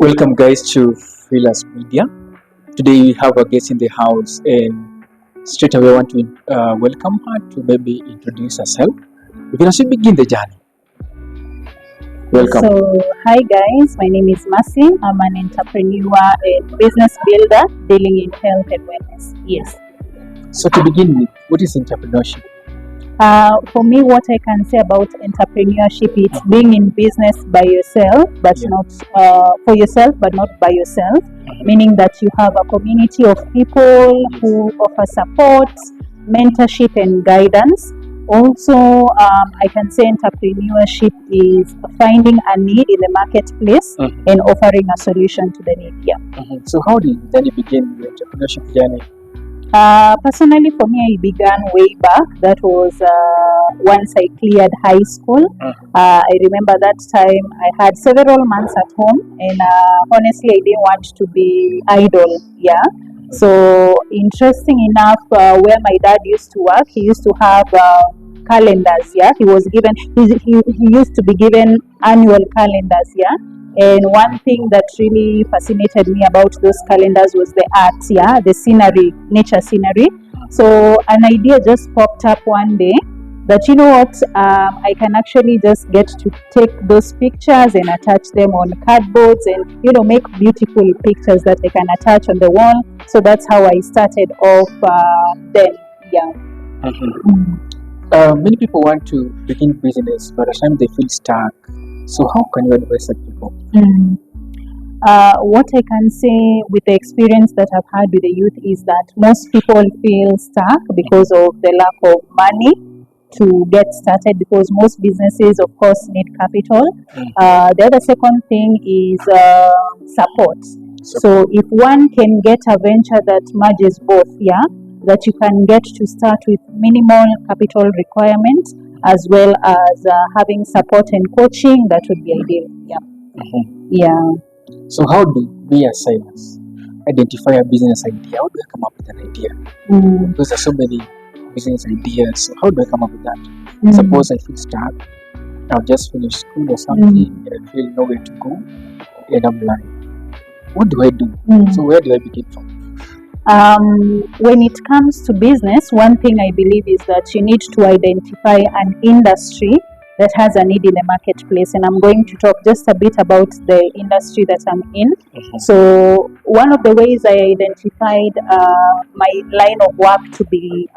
Welcome, guys, to Faylus Media. Today we have a guest in the house, and straight away I want to welcome her to maybe introduce herself. We can also begin the journey. Welcome. So, hi guys, my name is Mercy. I'm an entrepreneur and business builder dealing in health and wellness. Yes. So to begin with, what is entrepreneurship? For me, what I can say about entrepreneurship is being in business by yourself, but not for yourself, but not by yourself. Meaning that you have a community of people who offer support, mentorship, and guidance. Also, I can say entrepreneurship is finding a need in the marketplace and offering a solution to the need. So how did you begin your entrepreneurship journey? Personally, for me, I began way back. That was once I cleared high school. I remember that time I had several months at home, and honestly, I didn't want to be idle. So interesting enough, where my dad used to work, he used to have calendars. He was given. He used to be given annual calendars. And one thing that really fascinated me about those calendars was the art, the scenery, nature scenery. So an idea just popped up one day that, you know what, I can actually just get to take those pictures and attach them on cardboards and, make beautiful pictures that I can attach on the wall. So that's how I started off then. Many people want to begin business, but at times they feel stuck. So how can you advise such people? What I can say with the experience that I've had with the youth is that most people feel stuck because of the lack of money to get started, because most businesses, of course, need capital. The other second thing is support. So if one can get a venture that merges both, that you can get to start with minimal capital requirements, as well as having support and coaching, that would be ideal. So how do we as sailors identify a business idea? How do I come up with an idea? Because there's so many business ideas. So how do I come up with that? Suppose I feel stuck. I've just finished school or something, and I feel nowhere to go, and I'm like, what do I do? So where do I begin from? When it comes to business, one thing I believe is that you need to identify an industry that has a need in the marketplace. And I'm going to talk just a bit about the industry that I'm in. So one of the ways I identified my line of work to be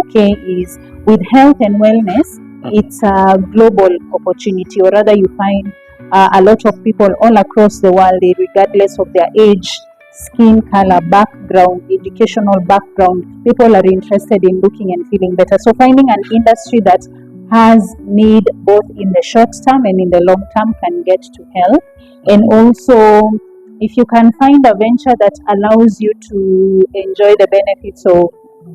okay is with health and wellness. It's a global opportunity, or rather you find a lot of people all across the world, regardless of their age, skin color, background, educational background, people are interested in looking and feeling better. So finding an industry that has need both in the short term and in the long term can get to help. And also, if you can find a venture that allows you to enjoy the benefits of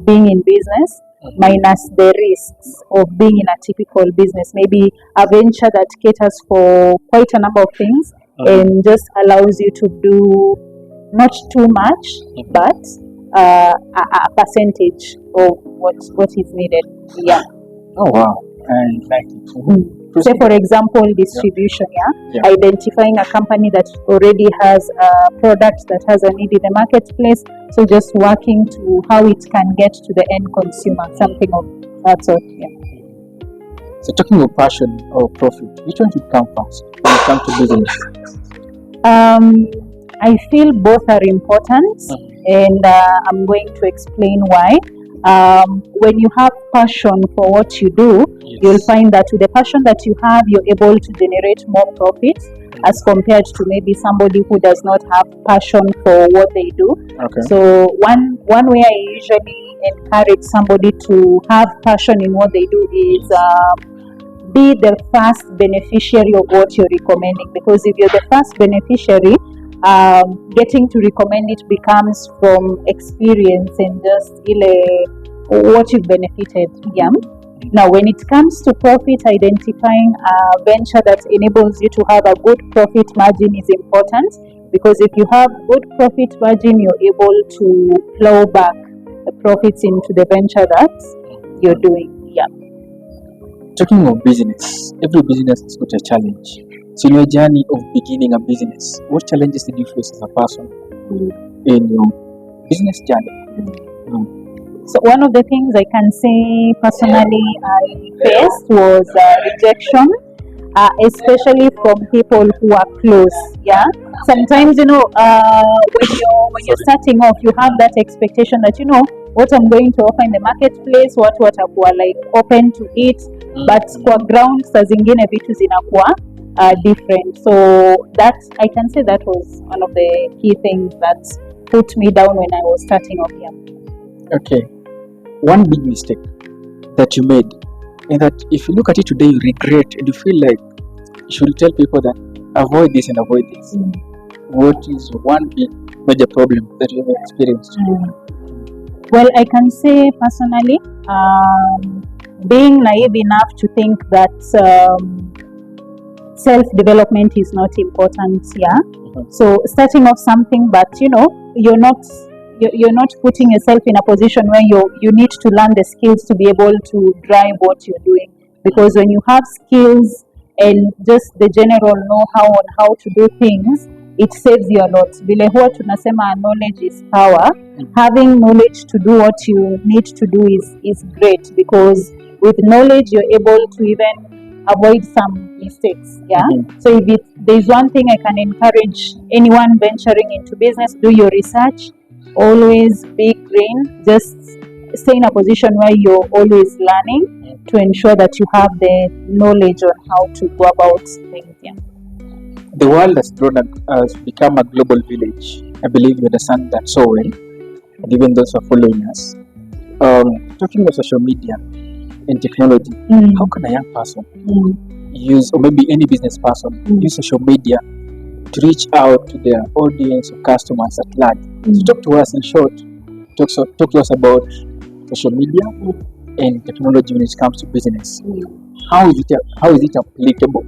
being in business minus the risks of being in a typical business, maybe a venture that caters for quite a number of things and just allows you to do not too much, but a percentage of what is needed. Oh wow, I like it. Say for example, distribution. Identifying a company that already has a product that has a need in the marketplace. So just working to how it can get to the end consumer, something of that sort. So talking of passion or profit, which one should come first when it comes to business? I feel both are important, and I'm going to explain why. When you have passion for what you do, you'll find that with the passion that you have, you're able to generate more profit as compared to maybe somebody who does not have passion for what they do. So one way I usually encourage somebody to have passion in what they do is be the first beneficiary of what you're recommending, because if you're the first beneficiary, getting to recommend it becomes from experience and just what you've benefited. Now, when it comes to profit, identifying a venture that enables you to have a good profit margin is important, because if you have good profit margin, you're able to plow back the profits into the venture that you're doing. Talking of business, every business has got a challenge. So in your journey of beginning a business, what challenges did you face as a person in your business journey? So one of the things I can say personally I faced was rejection, especially from people who are close. Yeah, sometimes when you're starting off, you have that expectation that what I'm going to offer in the marketplace, what watakuwa like open to it, but kwa ground saa zingine vitu zinakuwa different. So that I can say that was one of the key things that put me down when I was starting off. Yeah. Okay, one big mistake that you made, and that if you look at it today, you regret and you feel like you should tell people that avoid this and avoid this. What is one big major problem that you have experienced? Well, I can say personally, being naive enough to think that self-development is not important. Yeah. So starting off something, but you're not putting yourself in a position where you need to learn the skills to be able to drive what you're doing. Because when you have skills and just the general know-how on how to do things, it saves you a lot. Vile huwa tunasema knowledge is power. Having knowledge to do what you need to do is great, because with knowledge you're able to even avoid some mistakes. Yeah. So if there's one thing I can encourage anyone venturing into business, do your research. Always be green. Just stay in a position where you're always learning to ensure that you have the knowledge on how to go about things. Yeah. The world has become a global village. I believe you understand that so well, and even those who are following us. Talking about social media and technology, how can a young person use, or maybe any business person, use social media to reach out to their audience or customers at large? So talk to us in short. Talk to us about social media and technology when it comes to business. How is it applicable?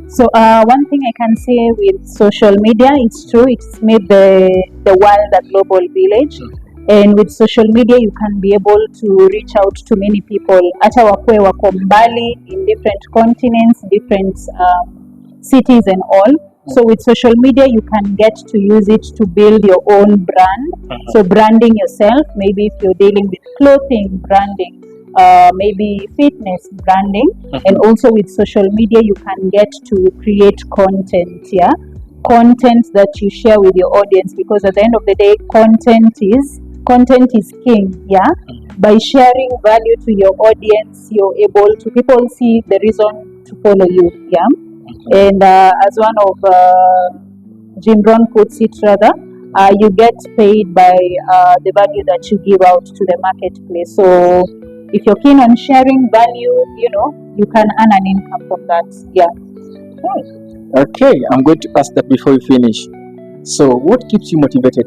So one thing I can say with social media, it's true, it's made the world a global village. And with social media, you can be able to reach out to many people. Hata wakwe wako mbali in different continents, different cities and all. So with social media, you can get to use it to build your own brand. So branding yourself, maybe if you're dealing with clothing, branding, maybe fitness, branding. And also with social media, you can get to create content, yeah? Content that you share with your audience, because at the end of the day, content is king, yeah? By sharing value to your audience, you're able to, people see the reason to follow you, yeah? And as one of Jim Brown puts it, rather, you get paid by the value that you give out to the marketplace. So if you're keen on sharing value, you can earn an income from that. Yeah. Okay, I'm going to ask that before you finish. So what keeps you motivated?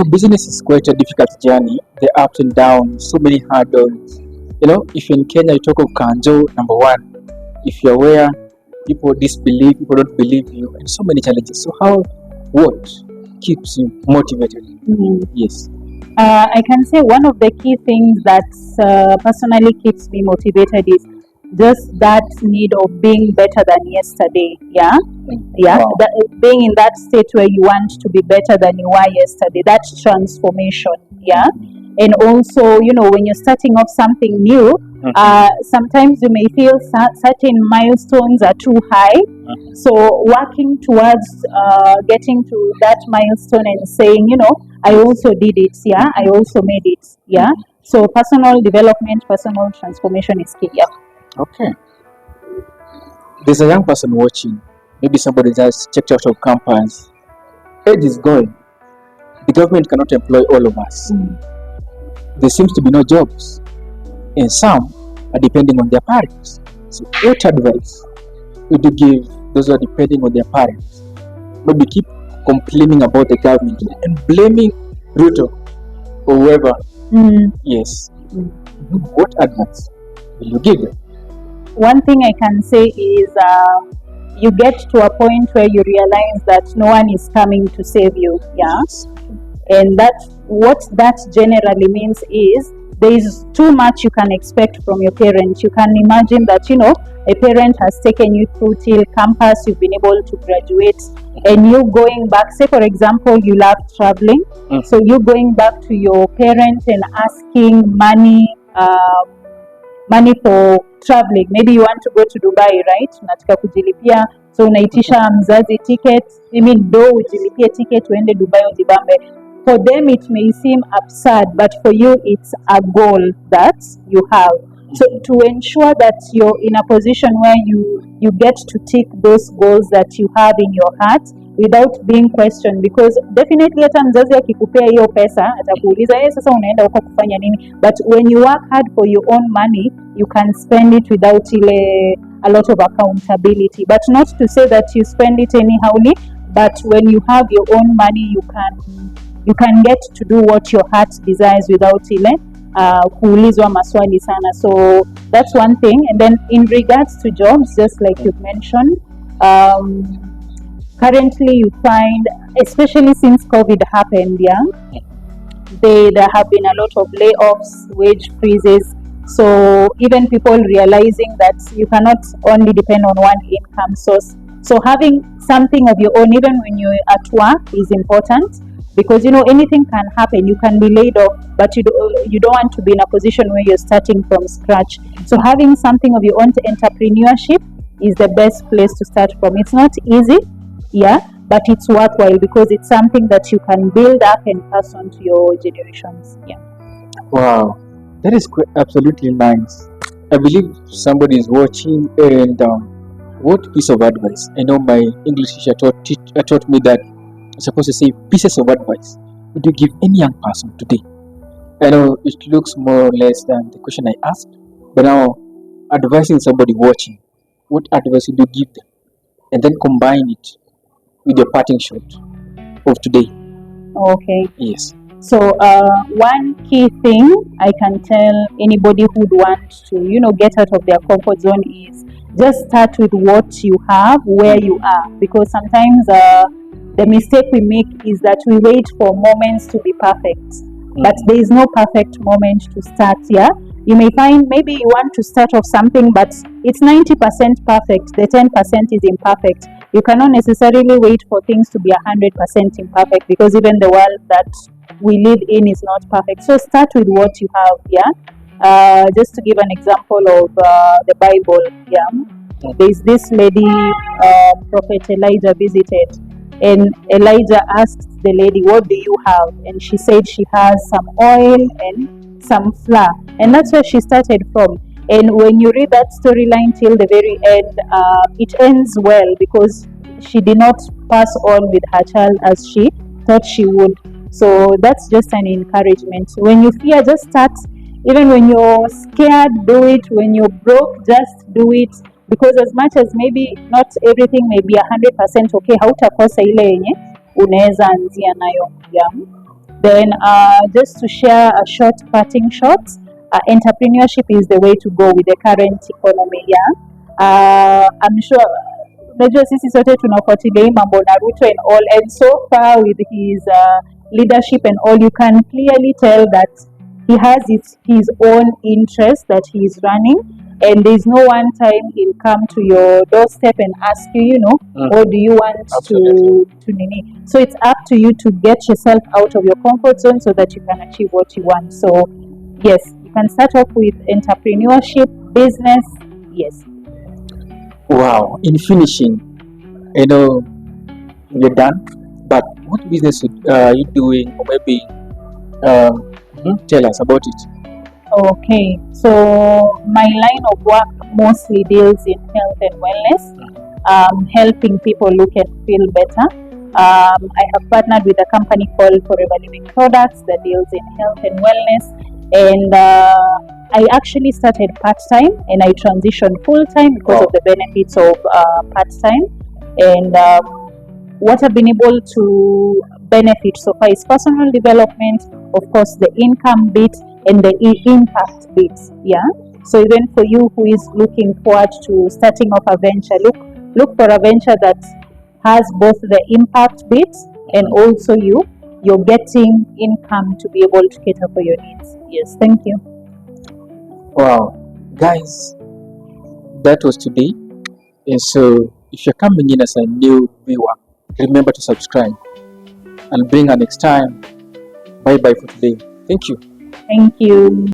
Business is quite a difficult journey. The ups and downs, so many hurdles. If in Kenya you talk of Kanjo, number one, if you're aware, people disbelieve, people don't believe you, and so many challenges. So what keeps you motivated? Yes. I can say one of the key things that personally keeps me motivated is just that need of being better than yesterday. Yeah. Wow. Being in that state where you want to be better than you were yesterday, that transformation. Yeah. And also, when you're starting off something new, sometimes you may feel certain milestones are too high. So working towards getting to that milestone and saying, I also did it. Yeah. I also made it. Yeah. So personal development, personal transformation is key. Yeah. Okay. There's a young person watching. Maybe somebody just checked out of campus. Age is going. The government cannot employ all of us. There seems to be no jobs. And some are depending on their parents. So what advice would you give those who are depending on their parents? Maybe keep complaining about the government and blaming Ruto or whoever. Yes. What advice will you give them? One thing I can say is you get to a point where you realize that no one is coming to save you. Yeah. And what that generally means is there is too much you can expect from your parents. You can imagine that, a parent has taken you through till campus, you've been able to graduate, and you going back, say for example, you love traveling, so you going back to your parents and asking money for traveling. Maybe you want to go to Dubai, right? Unataka kujilipia, so unaitisha mzazi ticket, do ujilipie ticket uende Dubai ujibambe. For them it may seem absurd, but for you it's a goal that you have. So to ensure that you're in a position where you get to tick those goals that you have in your heart without being questioned, because definitely hata mzazi akikupea hiyo pesa atakuuliza sasa unaenda huko kufanya nini, but when you work hard for your own money you can spend it without a lot of accountability. But not to say that you spend it anyhowly, but when you have your own money you can get to do what your heart desires without kuulizwa maswali sana. So that's one thing. And then in regards to jobs, just like you've mentioned, currently you find, especially since COVID happened, there have been a lot of layoffs, wage freezes. So even people realizing that you cannot only depend on one income source. So having something of your own, even when you're at work, is important, because anything can happen. You can be laid off, but you don't want to be in a position where you're starting from scratch. So having something of your own, entrepreneurship is the best place to start from. It's not easy, but it's worthwhile because it's something that you can build up and pass on to your generations. Wow, that is absolutely nice. I believe somebody is watching, and what piece of advice? I know my English teacher taught me that I'm supposed to say pieces of advice. Would you give any young person today? I know it looks more or less than the question I asked, but now advising somebody watching, what advice would you give them? And then combine it with your parting shot of today. Okay. Yes. So one key thing I can tell anybody who'd want to, get out of their comfort zone is just start with what you have, where you are. Because sometimes the mistake we make is that we wait for moments to be perfect. But there is no perfect moment to start. You may find maybe you want to start off something, but it's 90% perfect. The 10% is imperfect. You cannot necessarily wait for things to be 100% imperfect, because even the world that we live in is not perfect. So start with what you have. Just to give an example of the Bible. There's this lady Prophet Elijah visited, and Elijah asked the lady, what do you have? And she said she has some oil and some flour. And that's where she started from. And when you read that storyline till the very end, it ends well, because she did not pass on with her child as she thought she would. So that's just an encouragement. When you fear, just start. Even when you're scared, do it. When you're broke, just do it. Because as much as maybe not everything may be 100% okay, hautakosa ile yenye unaweza anzia nayo. Then just to share a short parting shot, entrepreneurship is the way to go with the current economy. I'm sure unajua sisi sote tunafuatilia mambo na Ruto and all, and so far with his leadership and all, you can clearly tell that he has his own interest that he is running, and there's no one time he'll come to your doorstep and ask you, what do you want to nini. So it's up to you to get yourself out of your comfort zone so that you can achieve what you want. So yes, you can start off with entrepreneurship, business. Yes. Wow. In finishing, I know you're done, but what business are you doing, or maybe tell us about it. Okay, so my line of work mostly deals in health and wellness, helping people look and feel better. I have partnered with a company called Forever Living Products that deals in health and wellness, and I actually started part-time and I transitioned full-time because of the benefits of part-time. And what I've been able to benefit so far is personal development, of course the income bit and the impact bit. So even for you who is looking forward to starting off a venture, look for a venture that has both the impact bit and also you're getting income to be able to cater for your needs. Yes, thank you. Wow, guys, that was today. And so, if you're coming in as a new viewer, remember to subscribe. I'll bring her next time. Bye bye for today. Thank you. Thank you.